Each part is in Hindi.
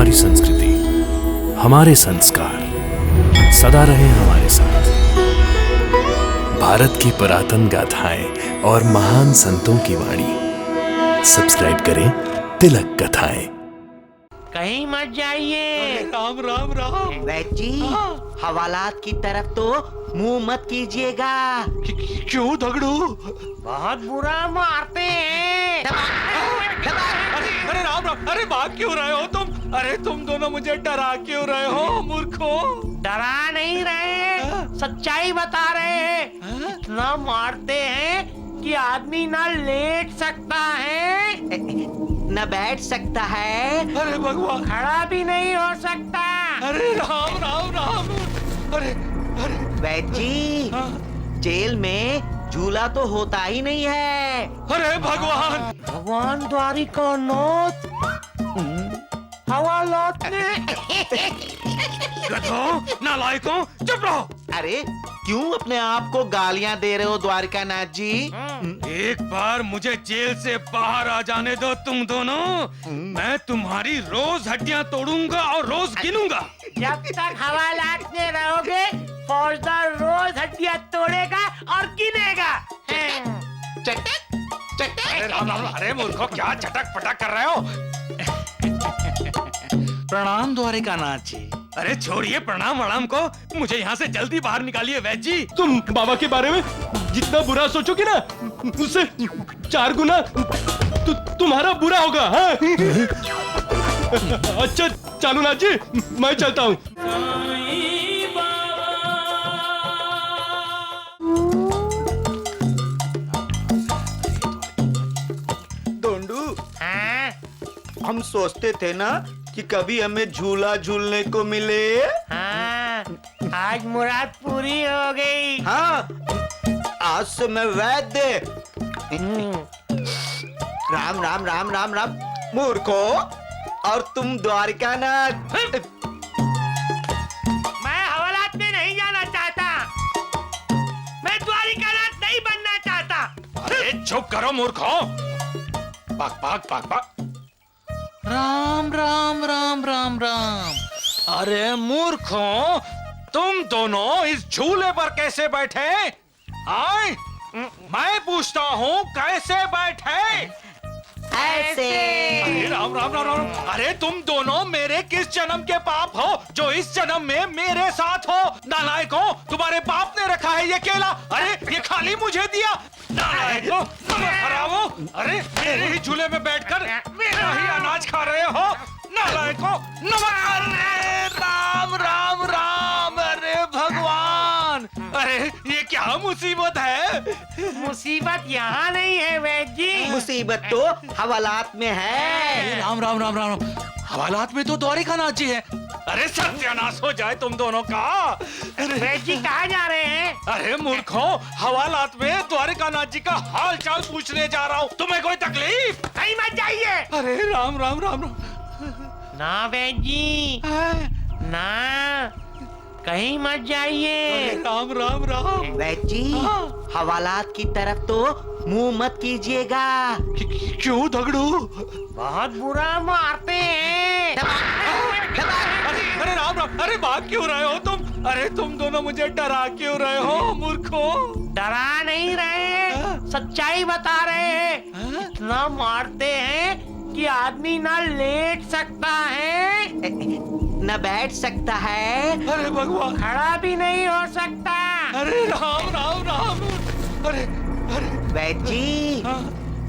हमारी संस्कृति, हमारे संस्कार सदा रहे हमारे साथ। भारत की पुरातन गाथाएं और महान संतों की वाणी। सब्सक्राइब करें तिलक कथाएं। कहीं मत जाइए। राम राम राम। वैद जी, हवालात की तरफ तो मुंह मत कीजिएगा। क्यों दगड़ू? बहुत बुरा मारते हैं। अरे राम राम। अरे भाग क्यों रहे हो तुम? अरे तुम दोनों मुझे डरा क्यों रहे हो मूर्खो? डरा नहीं रहे, सच्चाई बता रहे हैं। इतना मारते हैं कि आदमी ना लेट सकता है, न बैठ सकता है, अरे भगवान, खड़ा भी नहीं हो सकता। अरे राम राम राम। अरे अरे वैद जी, जेल में झूला तो होता ही नहीं है। अरे भगवान। भगवान द्वारिकानाथ हवालात में। गधों, नालायकों, चुप रहो। अरे क्यों अपने आप को गालियां दे रहे हो द्वारिकानाथ जी? एक बार मुझे जेल से बाहर आ जाने दो तुम दोनों। मैं तुम्हारी रोज हड्डियां तोड़ूंगा और रोज गिनूंगा। जब तक हवालात में रहोगे, फौजदार रोज हड्डियां तोड़ेगा और गिनेगा। चटक चटक। अरे राम राम। अरे मूर्खों, क्या चटक पटक कर रहे हो? प्रणाम द्वारिकानाथ जी। अरे छोड़िए प्रणाम वणाम को, मुझे यहाँ से जल्दी बाहर निकालिए वैद जी। तुम बाबा के बारे में जितना बुरा सोचोगे ना, उससे 4 गुना तुम्हारा बुरा होगा। हाँ? अच्छा चालूनाथ जी, मैं चलता हूँ। डोंडू, हम सोचते थे ना कि कभी हमें झूला झूलने को मिले। हाँ, आज मुराद पूरी हो गई। हाँ, आज से मैं वैद्य। राम राम राम राम राम। मूर्खो, और तुम द्वारिकानाथ। मैं हवालात में नहीं जाना चाहता। मैं द्वारिकानाथ नहीं बनना चाहता। अरे चुप करो मूर्खों। भाग भाग भाग भाग। राम राम राम राम राम। अरे मूर्खों, तुम दोनों इस झूले पर कैसे बैठे? आए, मैं पूछता हूँ कैसे बैठे? ऐसे। अरे राम राम राम राम। अरे तुम दोनों मेरे किस जन्म के पाप हो जो इस जन्म में मेरे साथ हो? नालायकों, तुम्हारे बाप ने रखा है ये केला। अरे ये खाली मुझे दिया। नालायकों, नमक खराबो। अरे मेरे ही झूले में बैठकर मेरा ही अनाज खा रहे हो। नालायकों, नमक। अरे राम राम राम। अरे भगवान, अरे ये क्या मुसीबत है? मुसीबत यहाँ नहीं है वैद जी। मुसीबत तो हवालात में है। राम राम राम राम। हवालात में तो द्वारिकानाथ जी है। अरे सत्यानाश हो जाए तुम दोनों का। वैद जी कहाँ जा रहे हैं? अरे मूर्खों, हवालात में द्वारिकानाथ जी का हाल चाल पूछने जा रहा हूँ। तुम्हें कोई तकलीफ? कहीं मत जाइए। अरे राम राम राम राम। ना वैद जी, ना कहीं मत जाइए। राम राम राम। वैद जी, हवालात की तरफ तो मुंह मत कीजिएगा। क्यों दगड़ू? बहुत बुरा मारते हैं। अरे राम राम। अरे भाग क्यों रहे हो तुम? अरे तुम दोनों मुझे डरा क्यों रहे हो मूर्खो? डरा नहीं रहे, सच्चाई बता रहे हैं। इतना मारते हैं कि आदमी ना लेट सकता है, न बैठ सकता है, अरे भगवान, खड़ा भी नहीं हो सकता। अरे राम राम राम। अरे अरे वैद जी,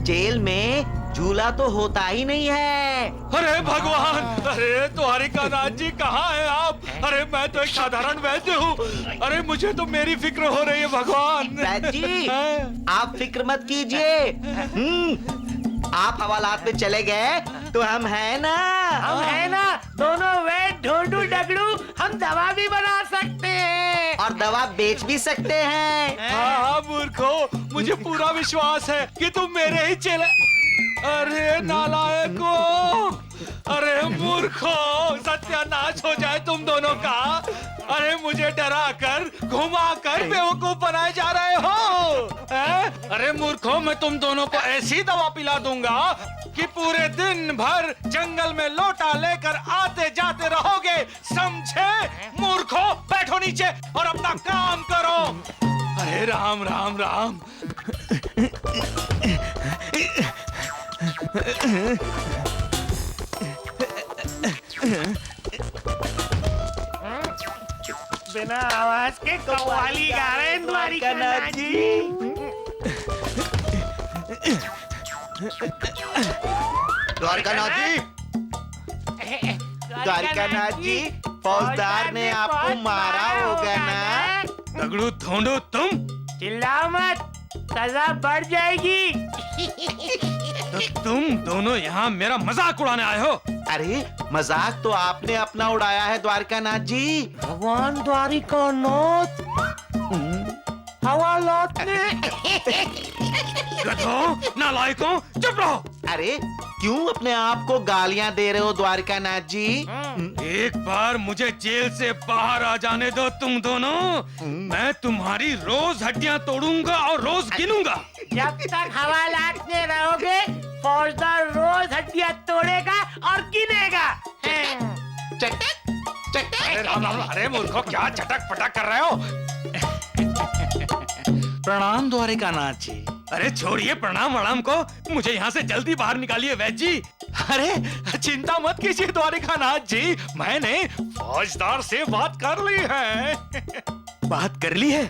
जेल में झूला तो होता ही नहीं है। अरे भगवान। अरे द्वारिकानाथ जी कहाँ हैं आप? अरे मैं तो एक साधारण वैद्य हूँ। अरे मुझे तो मेरी फिक्र हो रही है भगवान। वैद जी, आप फिक्र मत कीजिए। आप हवालात में चले गए तो हम हैं ना। हम है ना, दोनों वैद ढोंडू डगड़ू, हम दवा भी बना सकते हैं और दवा बेच भी सकते हैं। हाँ मूर्खो, मुझे पूरा विश्वास है कि तुम मेरे ही चेले। अरे नालायकों, अरे मूर्खो, सत्यानाश हो जाए तुम दोनों का। अरे मुझे डरा कर घुमा कर बेवकूफ बनाए जा रहे हो हैं? अरे मूर्खों, मैं तुम दोनों को ऐसी दवा पिला दूंगा कि पूरे दिन भर जंगल में लोटा लेकर आते जाते रहोगे, समझे? मूर्खों, बैठो नीचे और अपना काम करो। अरे राम राम राम। बिना आवाज के कव्वाली गा रहे हैं द्वारिकानाथ जी। द्वारिकानाथ जी, द्वारिकानाथ जी, फौजदार ने आपको मारा होगा ना? दगड़ू ढूंढो तुम। चिल्लाओ मत, सजा बढ़ जाएगी। तो तुम दोनों यहाँ मेरा मजाक उड़ाने आए हो? अरे मजाक तो आपने अपना उड़ाया है द्वारिकानाथ जी। भगवान द्वारिकानाथ हवा लौटने। गधों, नालायकों, चुप रहो। अरे क्यों अपने आप को गालियां दे रहे हो द्वारिकानाथ जी? एक बार मुझे जेल से बाहर आ जाने दो तुम दोनों। मैं तुम्हारी रोज हड्डियां तोड़ूंगा और रोज गिनूंगा। जब तक हवा लौटने रहोगे, फौजदार रोज हड्डियां तोड़ेगा और गिनेगा। चटक चटक। अरे राम राम, अरे मूर्खों, क्या चटक पटक कर रहे हो? प्रणाम द्वारिकानाथ जी। अरे छोड़िए प्रणाम वणाम को, मुझे यहाँ से जल्दी बाहर निकालिए वैद्य जी। अरे चिंता मत कीजिए द्वारिकानाथ जी, मैंने फौजदार से बात कर ली है। बात कर ली है?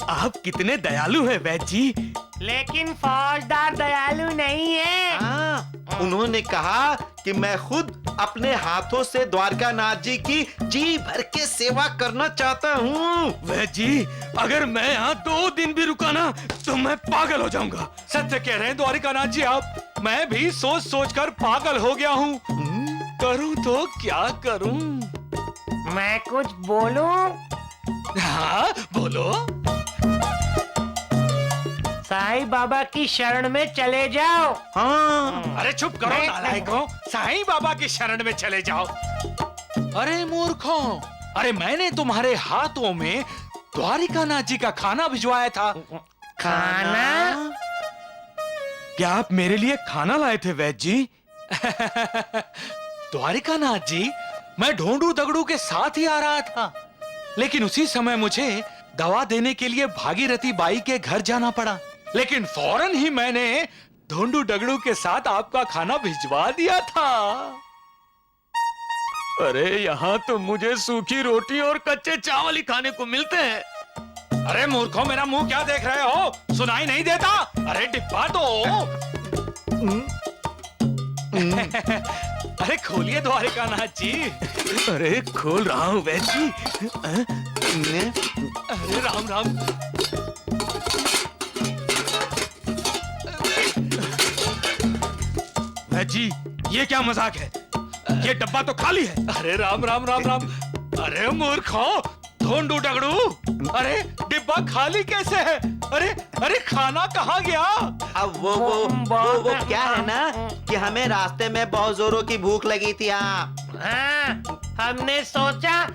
आप कितने दयालु हैं वैद्य जी। लेकिन फौजदार दयालु नहीं है। हाँ, उन्होंने कहा कि मैं खुद अपने हाथों से द्वारकानाथ जी की जी भर के सेवा करना चाहता हूँ। वैद्य जी, अगर मैं यहाँ 2 दिन भी रुका ना तो मैं पागल हो जाऊंगा। सत्य कह रहे हैं द्वारिकानाथ जी आप, मैं भी सोच सोच कर पागल हो गया हूँ। करूँ तो क्या करूँ? मैं कुछ बोलूं? हाँ बोलो। साईं बाबा की शरण में चले जाओ। हाँ, अरे चुप करो नालायकों, साईं बाबा की शरण में चले जाओ। अरे मूर्खों, अरे मैंने तुम्हारे हाथों में द्वारिकानाथ जी का खाना भिजवाया था। खाना? क्या आप मेरे लिए खाना लाए थे वैद्य जी? द्वारिकानाथ जी, मैं ढोंडू दगड़ू के साथ ही आ रहा था, लेकिन उसी समय मुझे दवा देने के लिए भागीरथी बाई के घर जाना पड़ा। लेकिन फौरन ही मैंने ढोंडू दगड़ू के साथ आपका खाना भिजवा दिया था। अरे यहाँ तो मुझे सूखी रोटी और कच्चे चावल ही खाने को मिलते हैं। अरे मूर्खों, मेरा मुंह क्या देख रहे हो? सुनाई नहीं देता? अरे डिब्बा तो। अरे खोलिए द्वारिकानाथ जी। अरे खोल रहा हूँ वैद्य जी। अरे राम राम। वैद्य जी, ये क्या मजाक है? ये डब्बा तो खाली है। अरे राम राम राम राम। अरे मूर्खों, ढोंडू डगड़ू, अरे डिब्बा खाली कैसे है? अरे अरे खाना कहाँ गया? अब वो क्या है ना कि हमें रास्ते में बहुत जोरों की भूख लगी थी। हाँ, हमने सोचा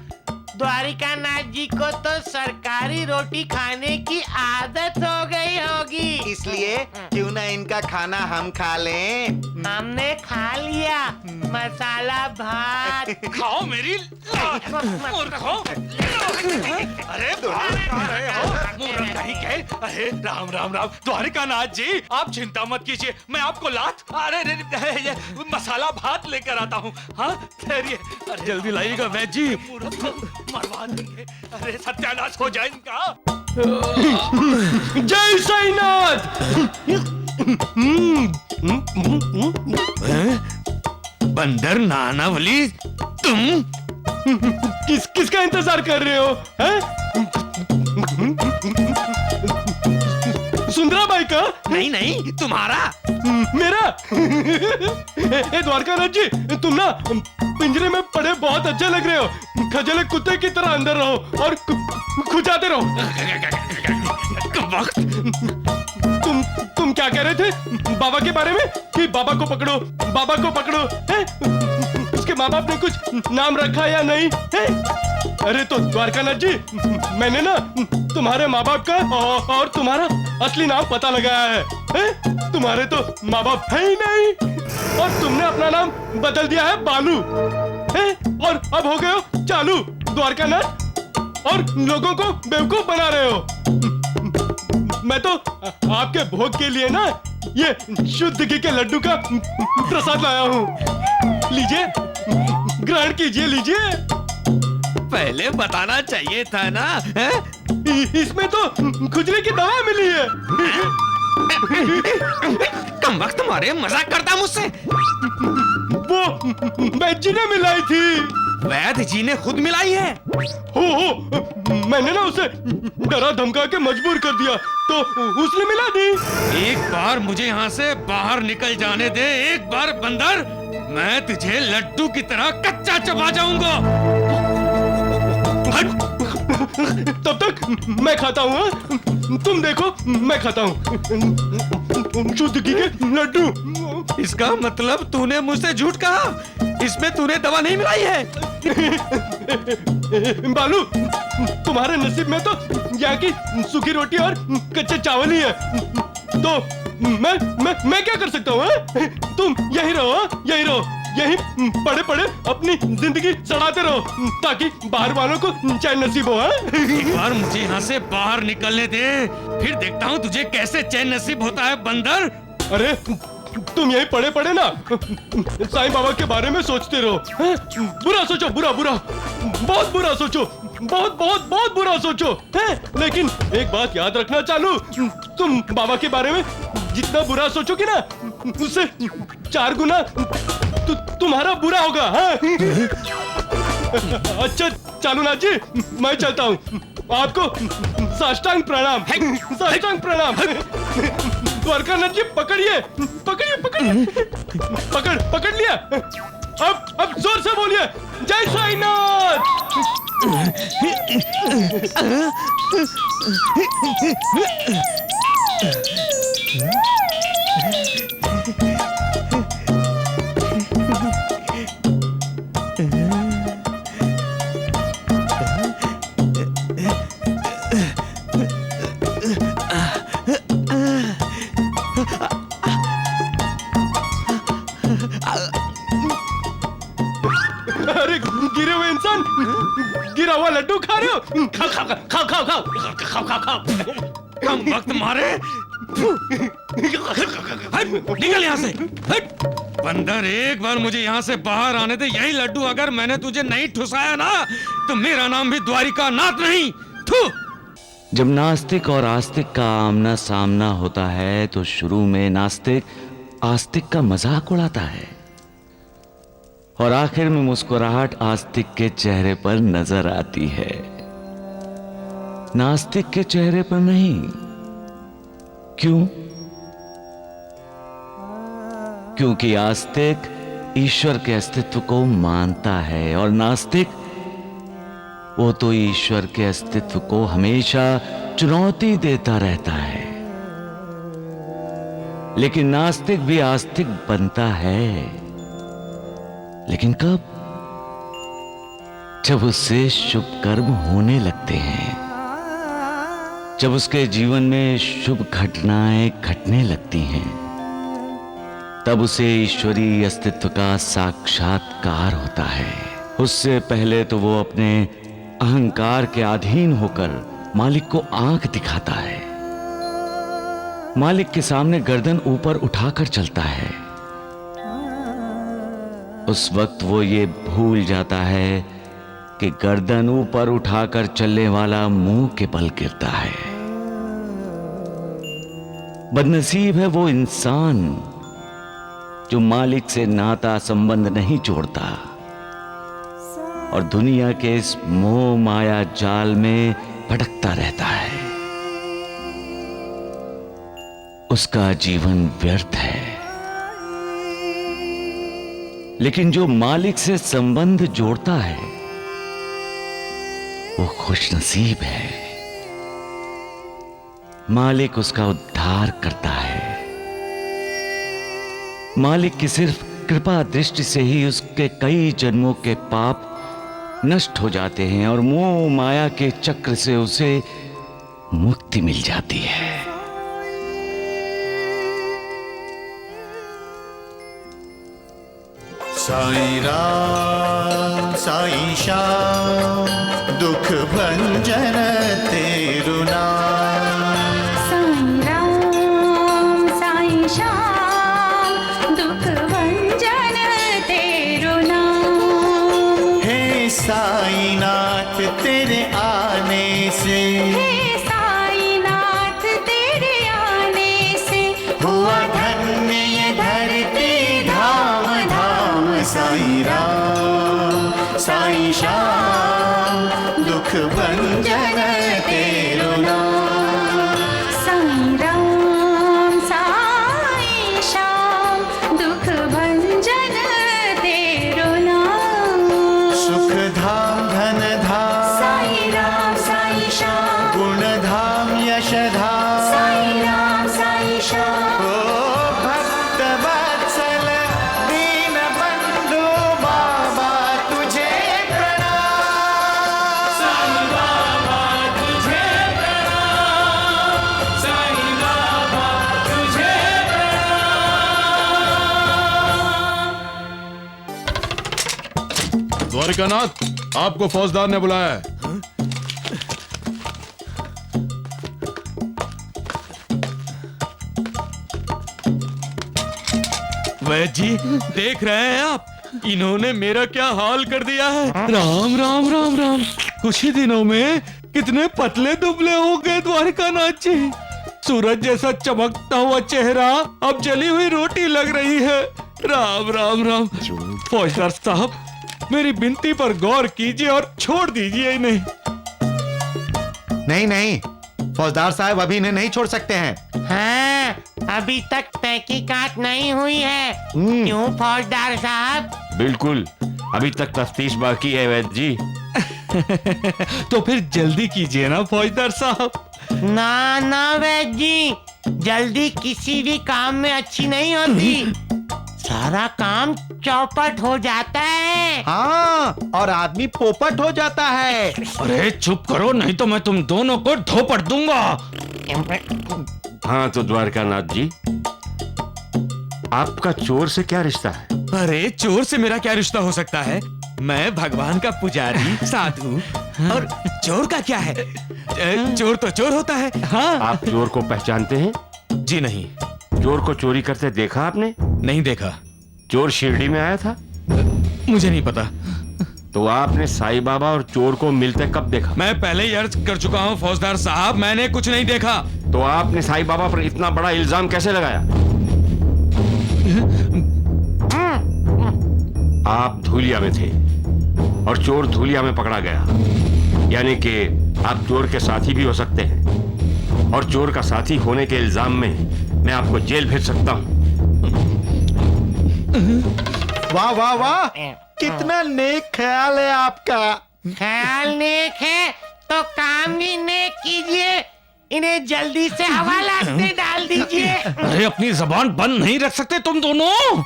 द्वारिकानाथ जी को तो सरकारी रोटी खाने की आदत हो गई होगी, इसलिए क्यों ना इनका खाना हम खा लें। हमने खा लिया मसाला भात। खाओ मेरी मूर्खों। अरे भाग कहाँ रहे हो मूर्ख कहीं के? अरे राम राम राम। द्वारिकानाथ जी, आप चिंता मत कीजिए, मैं आपको लात अरे मसाला भात लेकर आता हूँ। हाँ ठहरिए, जल्दी लाइएगा वैद्य जी, मरवा देंगे। अरे सत्यानाश हो जाए इनका। जय साईनाथ। बंदर नानावली, तुम किसका इंतजार कर रहे हो? हैं? सुंदराबाई का? नहीं नहीं, तुम्हारा। मेरा? ए द्वारकानाथ जी, तुम ना पिंजरे में पड़े बहुत अच्छे लग रहे हो। खजले कुत्ते की तरह अंदर रहो और खुजाते रहो। तुम क्या कह रहे थे बाबा के बारे में कि बाबा को पकड़ो, बाबा को पकड़ो? है? उसके माँ बाप ने कुछ नाम रखा या नहीं है? अरे तो द्वारकानाथ जी, मैंने ना तुम्हारे माँ बाप का और तुम्हारा असली नाम पता लगाया है? तुम्हारे तो माँ बाप है ही नहीं और तुमने अपना नाम बदल दिया है बालू है? और अब हो गए हो चालू द्वारकानाथ और लोगों को बेवकूफ बना रहे हो। मैं तो आपके भोग के लिए ना ये शुद्ध घी के लड्डू का प्रसाद लाया हूँ। लीजिए, ग्रहण कीजिए, लीजिए। पहले बताना चाहिए था ना, है? इसमें तो खुजली की दवा मिली है। कम वक्त मारे मजाक करता मुझसे। वो वैद्य जी ने मिलाई थी। वैद्य जी ने खुद मिलाई है? हो, मैंने ना उसे डरा धमका के मजबूर कर दिया तो उसने मिला दी। एक बार मुझे यहाँ से बाहर निकल जाने दे, एक बार बंदर, मैं तुझे लड्डू की तरह कच्चा चबा जाऊंगा। तब तक मैं खाता हूँ, तुम देखो मैं खाता हूँ शुद्ध घी के लड्डू। इसका मतलब तूने मुझसे झूठ कहा? इसमें तूने दवा नहीं मिलाई है? बालू, तुम्हारे नसीब में तो यहाँ की सूखी रोटी और कच्चे चावल ही है। तो मैं क्या कर सकता हूँ? तुम यही रहो, यही रहो, यही पड़े पड़े अपनी जिंदगी सड़ाते रहो ताकि बाहर वालों को चैन नसीब हो। एक बार मुझे यहाँ से बाहर निकलने दे, फिर देखता हूँ तुझे कैसे चैन नसीब होता है बंदर। अरे तुम यही पड़े पड़े ना साईं बाबा के बारे में सोचते रहो। बुरा सोचो, बुरा बुरा, बहुत बुरा सोचो, बहुत बहुत बहुत बुरा सोचो है? लेकिन एक बात याद रखना चालू, तुम बाबा के बारे में जितना बुरा सोचोगे ना उससे 4 गुना तुम्हारा बुरा होगा। अच्छा चालूनाथ जी, मैं चलता हूँ। आपको साष्टांग प्रणाम, साष्टांग प्रणाम। द्वारकानाथ जी पकड़िए, पकड़िए, पकड़िए, पकड़ लिया। अब जोर से बोलिए, जय साईनाथ। अरे गिरे हुए इंसान, गिरा हुआ लड्डू खा रहे हो? खाओ खाओ खाओ खाओ खाओ खाओ खाओ खाओ। कम वक्त मारे, निकल यहाँ से। बंदर, एक बार मुझे यहाँ से बाहर आने दे। यही लड्डू अगर मैंने तुझे नहीं ठुसाया ना तो मेरा नाम भी द्वारिका नाथ नहीं। थू। जब नास्तिक और आस्तिक का आमना सामना होता है तो शुरू में नास्तिक आस्तिक का मजाक उड़ाता है और आखिर में मुस्कुराहट आस्तिक के चेहरे पर नजर आती है, नास्तिक के चेहरे पर नहीं। क्यों? क्योंकि आस्तिक ईश्वर के अस्तित्व को मानता है और नास्तिक, वो तो ईश्वर के अस्तित्व को हमेशा चुनौती देता रहता है। लेकिन नास्तिक भी आस्तिक बनता है, लेकिन कब? जब उससे शुभ कर्म होने लगते हैं, जब उसके जीवन में शुभ घटनाएं घटने लगती हैं, तब उसे ईश्वरीय अस्तित्व का साक्षात्कार होता है। उससे पहले तो वो अपने अहंकार के अधीन होकर मालिक को आंख दिखाता है, मालिक के सामने गर्दन ऊपर उठाकर चलता है। उस वक्त वो ये भूल जाता है कि गर्दन ऊपर उठाकर चलने वाला मुंह के बल गिरता है। बदनसीब है वो इंसान जो मालिक से नाता संबंध नहीं जोड़ता और दुनिया के इस मोह माया जाल में भटकता रहता है। उसका जीवन व्यर्थ है। लेकिन जो मालिक से संबंध जोड़ता है वो खुशनसीब है। मालिक उसका उद्धार करता है। मालिक की सिर्फ कृपा दृष्टि से ही उसके कई जन्मों के पाप नष्ट हो जाते हैं और मोह माया के चक्र से उसे मुक्ति मिल जाती है। साईं राम साईं श्याम दुख भंजन तेरु नाम। साईं राम साईं श्याम दुख भंजन तेरु नाम। हे साईं नाथ तेरे आने से, हे साईं नाथ तेरे आने से हुआ धन्य ये धरती धाम धाम। साईं राम साईं श्याम दुख भंजन तेरु नाम। साईं राम साईं श्याम दुख भंजन तेरु नाम। सुख धाम धन धाम साईं राम साईं श्याम गुण धाम यश धाम। साईं राम साईं श्याम। ओ भक्त वत्सल दीन बंधु बाबा तुझे प्रणाम। साईं बाबा तुझे प्रणाम। साईं बाबा तुझे प्रणाम। द्वारिकानाथ, आपको फौजदार ने बुलाया है। वैद्य जी, देख रहे हैं आप, इन्होंने मेरा क्या हाल कर दिया है। राम राम राम राम। कुछ ही दिनों में कितने पतले दुबले हो गए द्वारिकानाथ जी। सूरज जैसा चमकता हुआ चेहरा अब जली हुई रोटी लग रही है। राम राम राम। फौजदार साहब, मेरी विनती पर गौर कीजिए और छोड़ दीजिए इन्हें। नहीं नहीं, फौजदार साहब अभी इन्हें नहीं छोड़ सकते हैं। हाँ, अभी तक तहकीकात नहीं हुई है। क्यों फौजदार साहब? बिल्कुल, अभी तक तफ्तीश बाकी है वैद्य जी। तो फिर जल्दी कीजिए ना फौजदार साहब। ना ना वैद्य जी, जल्दी किसी भी काम में अच्छी नहीं होती। सारा काम चौपट हो जाता है। हाँ, और आदमी पोपट हो जाता है। अरे चुप करो, नहीं तो मैं तुम दोनों को धोपट दूंगा। हाँ तो द्वारकानाथ जी, आपका चोर से क्या रिश्ता है? अरे चोर से मेरा क्या रिश्ता हो सकता है? मैं भगवान का पुजारी साधु, और चोर का क्या है? चोर तो चोर होता है। हाँ। आप चोर को पहचानते हैं? जी नहीं। चोर को चोरी करते देखा आपने? नहीं देखा। चोर शिरडी में आया था? मुझे नहीं पता। तो आपने साईं बाबा और चोर को मिलते कब देखा? मैं पहले ही अर्ज कर चुका हूँ फौजदार साहब, मैंने कुछ नहीं देखा। तो आपने साईं बाबा पर इतना बड़ा इल्जाम कैसे लगाया? आप धूलिया में थे और चोर धूलिया में पकड़ा गया, यानी कि आप चोर के साथी भी हो सकते हैं, और चोर का साथी होने के इल्जाम में मैं आपको जेल भेज सकता हूँ। वाह वाह वाह, कितना नेक ख्याल है आपका। ख्याल नेक है तो काम भी नेक कीजिए। इन्हें जल्दी से हवालात में डाल दीजिए। अरे अपनी जबान बंद नहीं रख सकते तुम दोनों?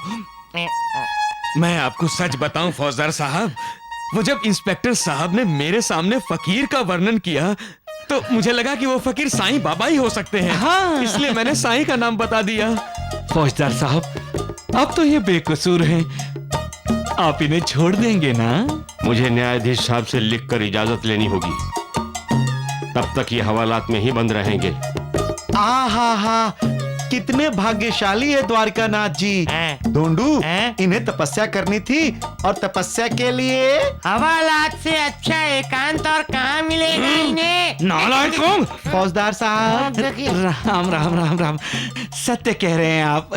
मैं आपको सच बताऊं फौजदार साहब, वो जब इंस्पेक्टर साहब ने मेरे सामने फकीर का वर्णन किया तो मुझे लगा कि वो फकीर साईं बाबा ही हो सकते हैं। हाँ। इसलिए मैंने साईं का नाम बता दिया। फौजदार साहब, अब तो ये बेकसूर हैं, आप इन्हें छोड़ देंगे ना? मुझे न्यायाधीश साहब से लिखकर इजाजत लेनी होगी, तब तक ये हवालात में ही बंद रहेंगे। हा हा, कितने भाग्यशाली है द्वारकानाथ जी। ढूंढू, इन्हें तपस्या करनी थी, और तपस्या के लिए हवालात से अच्छा एकांत और कहाँ मिलेगा इन्हें? नालायकों! फौजदार साहब, राम राम राम राम, सत्य कह रहे हैं आप।